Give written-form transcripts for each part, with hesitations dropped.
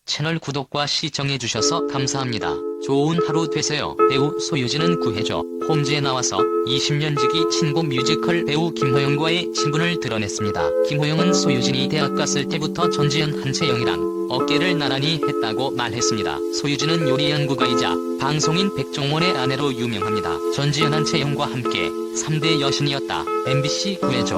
채널 구독과 시청해주셔서 감사합니다. 좋은 하루 되세요. 배우 소유진은 구해줘 홈즈에 나와서 20년 지기 친구 뮤지컬 배우 김호영과의 친분을 드러냈습니다. 김호영은 소유진이 대학 갔을 때부터 전지현 한채영이랑 어깨를 나란히 했다고 말했습니다. 소유진은 요리 연구가이자 방송인 백종원의 아내로 유명합니다. 전지현 한채영과 함께 3대 여신이었다. MBC 구해줘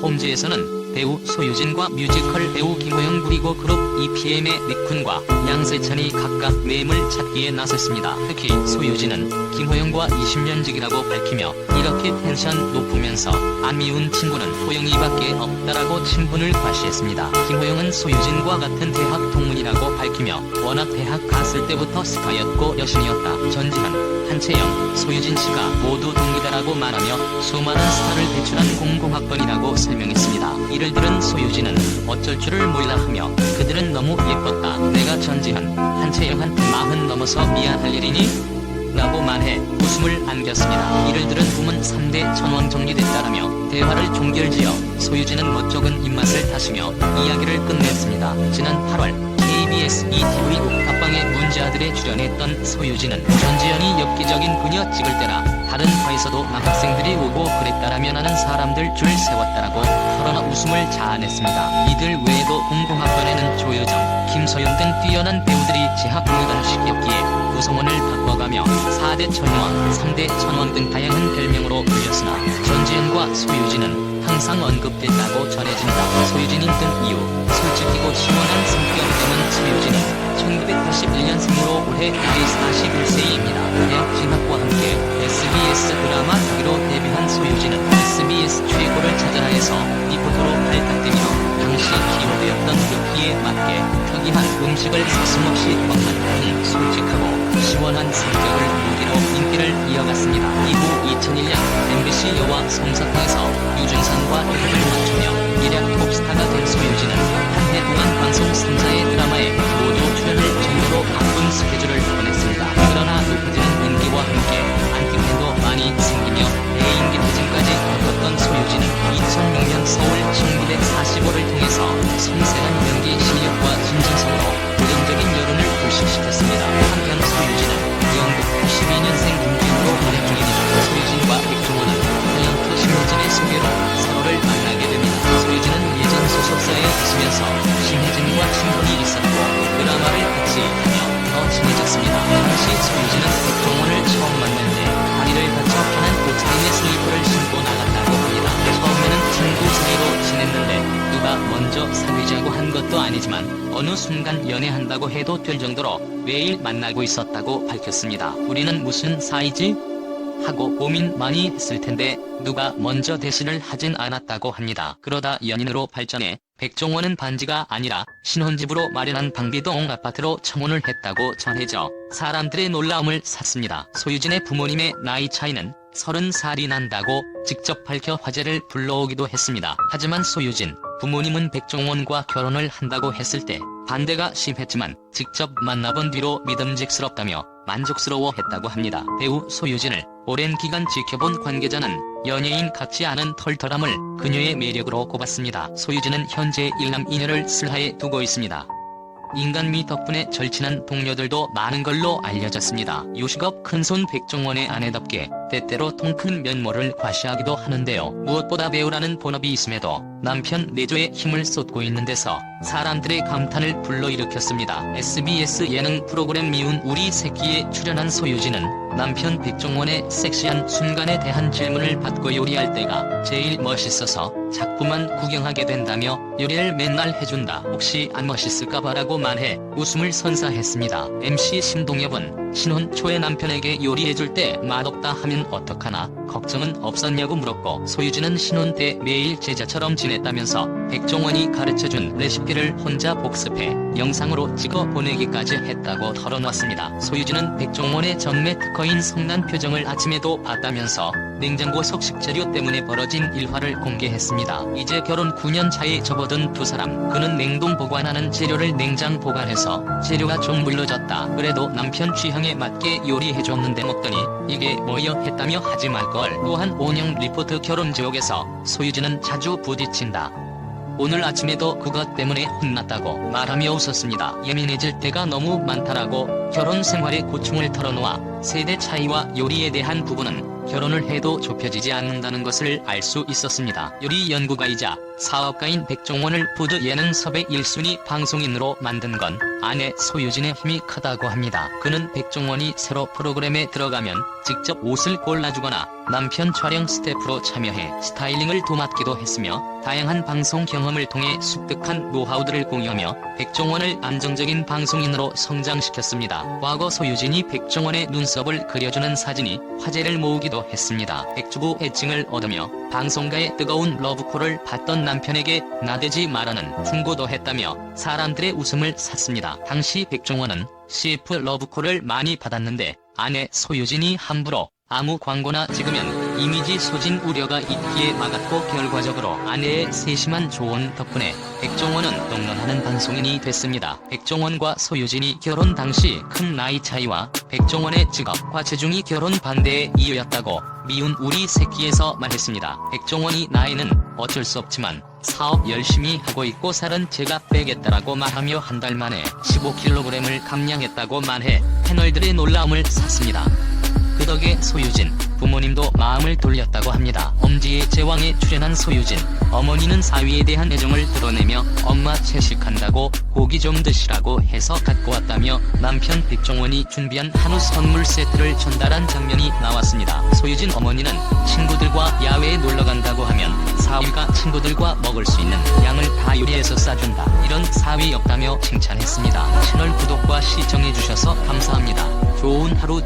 홈즈에서는 배우 소유진과 뮤지컬 배우 김호영 그리고 그룹 EPM의 닉쿤과 양세찬이 각각 매물 찾기에 나섰습니다. 특히 소유진은 김호영과 20년지기라고 밝히며 이렇게 텐션 높으면서 안 미운 친구는 호영이밖에 없다라고 친분을 과시했습니다. 김호영은 소유진과 같은 대학 동문이라고 밝히며 워낙 대학 갔을 때부터 스타였고 여신이었다. 전지현, 한채영, 소유진 씨가 모두 동기다라고 말하며 수많은 스타를 배출한 공공학번이라고 설명했습니다. 이를 들은 소유진은 어쩔 줄을 몰라 하며 그들은 너무 예뻤다. 내가 전지현, 한채영한테 40 넘어서 미안할 일이니? 라고 말해 웃음을 안겼습니다. 이를 들은 부문 3대 천왕 정리됐다라며 대화를 종결지어 소유진은 멋쩍은 입맛을 다시며 이야기를 끝냈습니다. 지난 8월 KBS ETV 옥탑방의 문제아들에 출연했던 소유진은 전지현이 엽기적인 그녀 찍을 때라 다른 과에서도 남학생들이 오고 그랬다라며 나는 사람들 줄 세웠다라고 털어놔 웃음을 자아냈습니다. 이들 외에도 공공학번에는 조여정, 김소연 등 뛰어난 배우들이 재학무단식이었기에 구성원을 바꿔가며 4대 천왕, 3대 천왕 등 다양한 별명으로 불렸으나 전지현과 소유진은 항상 언급됐다고 전해진다. 소유진이 뜬 이유, 솔직히고 시원한 성격 때문 소유진은 1981년생으로 올해 나이 41세입니다. 대학 진학과 함께 SBS 드라마 특기로 데뷔한 소유진은 SBS 최고를 찾아라에서 리포터로 발탁되며 당시 기호되었던 루키에 맞게 특이한 음식을 서슴없이 먹는 등 솔직하고 시원한 성격을 무기로 인기를 이어갔습니다. 이후 2001년 MBC 여와 솜사탕에서 유준상과 호흡을 맞추며 일약 톱스타가 된 소유진은 한 해 동안 방송 3사의 드라마에 모두 출연을 전부로 바쁜 스케줄을 보냈습니다. 그러나 높아지는 인기와 함께 안티팬도 많이 생기며 대인기 퇴진까지 겪었던 소유진은 2006년 서울 1945를 통해서 섬세한 연기 실력과 진정성으로 고정적인 여론을 불식시켰습니다. 한편 소유진은 영국 92년생 김지훈으로 활약 중입니다. 소유진과 백종원은 탤런트 신혜진의 소개로 서로를 만나게 됩니다. 소유진은 예전 소속사에 있으면서 신혜진과 친분이 있었고 드라마를 같이 하며 더 친해졌습니다. 당시 소유진은 백종원을 처음 만날 때 다리를 다쳐 편한 옷차림의 슬리퍼를 신고 나갔다고 합니다. 처음에는 친구 사이로 지냈는데 누가 먼저 사귀자고 한 것도 아니지만 어느 순간 연애한다고 해도 될 정도로 매일 만나고 있었다고 밝혔습니다. 우리는 무슨 사이지? 하고 고민 많이 했을 텐데 누가 먼저 대시를 하진 않았다고 합니다. 그러다 연인으로 발전해 백종원은 반지가 아니라 신혼집으로 마련한 방비동 아파트로 청혼을 했다고 전해져 사람들의 놀라움을 샀습니다. 소유진의 부모님의 나이 차이는 30살이 난다고 직접 밝혀 화제를 불러오기도 했습니다. 하지만 소유진 부모님은 백종원과 결혼을 한다고 했을 때 반대가 심했지만 직접 만나본 뒤로 믿음직스럽다며 만족스러워했다고 합니다. 배우 소유진을 오랜 기간 지켜본 관계자는 연예인 같지 않은 털털함을 그녀의 매력으로 꼽았습니다. 소유진은 현재 1남 2녀를 슬하에 두고 있습니다. 인간미 덕분에 절친한 동료들도 많은 걸로 알려졌습니다. 요식업 큰손 백종원의 아내답게 때때로 통큰 면모를 과시하기도 하는데요. 무엇보다 배우라는 본업이 있음에도 남편 내조에 힘을 쏟고 있는 데서 사람들의 감탄을 불러일으켰습니다. SBS 예능 프로그램 미운 우리 새끼에 출연한 소유진은 남편 백종원의 섹시한 순간에 대한 질문을 받고 요리할 때가 제일 멋있어서 자꾸만 구경하게 된다며 요리를 맨날 해준다. 혹시 안 멋있을까봐라고 말해 웃음을 선사했습니다. MC 신동엽은 신혼 초에 남편에게 요리해줄 때 맛없다 하면 어떡하나 걱정은 없었냐고 물었고 소유진은 신혼 때 매일 제자처럼 지냈다면서 백종원이 가르쳐준 레시피를 혼자 복습해 영상으로 찍어 보내기까지 했다고 털어놨습니다. 소유진은 백종원의 전매 특허인 성난 표정을 아침에도 봤다면서 냉장고 속 식재료 때문에 벌어진 일화를 공개했습니다. 이제 결혼 9년 차에 접어든 두 사람. 그는 냉동 보관하는 재료를 냉장 보관해서 재료가 좀 물러졌다. 그래도 남편 취향에 맞게 요리해줬는데 먹더니 이게 뭐여 했다며 하지 말걸. 또한 온영 리포트 결혼 지옥에서 소유진은 자주 부딪힌다. 오늘 아침에도 그것 때문에 혼났다고 말하며 웃었습니다. 예민해질 때가 너무 많다라고 결혼 생활의 고충을 털어놓아 세대 차이와 요리에 대한 부분은 결혼을 해도 좁혀지지 않는다는 것을 알 수 있었습니다. 요리 연구가이자 사업가인 백종원을 푸드 예능 섭외 1순위 방송인으로 만든 건 아내 소유진의 힘이 크다고 합니다. 그는 백종원이 새로 프로그램에 들어가면 직접 옷을 골라주거나 남편 촬영 스태프로 참여해 스타일링을 도맡기도 했으며 다양한 방송 경험을 통해 습득한 노하우들을 공유하며 백종원을 안정적인 방송인으로 성장시켰습니다. 과거 소유진이 백종원의 눈썹을 그려주는 사진이 화제를 모으기도 했습니다. 백주부 애칭을 얻으며 방송가의 뜨거운 러브콜을 받던 남편에게 나대지 말라는 충고도 했다며 사람들의 웃음을 샀습니다. 당시 백종원은 CF 러브콜을 많이 받았는데 아내 소유진이 함부로 아무 광고나 찍으면 이미지 소진 우려가 있기에 막았고 결과적으로 아내의 세심한 조언 덕분에 백종원은 넉넉하는 방송인이 됐습니다. 백종원과 소유진이 결혼 당시 큰 나이 차이와 백종원의 직업과 체중이 결혼 반대의 이유였다고 미운 우리 새끼에서 말했습니다. 백종원이 나이는 어쩔 수 없지만 사업 열심히 하고 있고 살은 제가 빼겠다라고 말하며 한 달 만에 15kg을 감량했다고 말해 패널들의 놀라움을 샀습니다. 그 덕에 소유진 부모님도 마음을 돌렸다고 합니다. 엄지의 제왕에 출연한 소유진 어머니는 사위에 대한 애정을 드러내며 엄마 채식한다고 고기 좀 드시라고 해서 갖고 왔다며 남편 백종원이 준비한 한우 선물 세트를 전달한 장면이 나왔습니다. 소유진 어머니는 친구들과 야외에 놀러간다고 하면 사위가 친구들과 먹을 수 있는 양을 다 요리해서 싸준다. 이런 사위 없다며 칭찬했습니다. 채널 구독과 시청해주셔서 감사합니다. 좋은 하루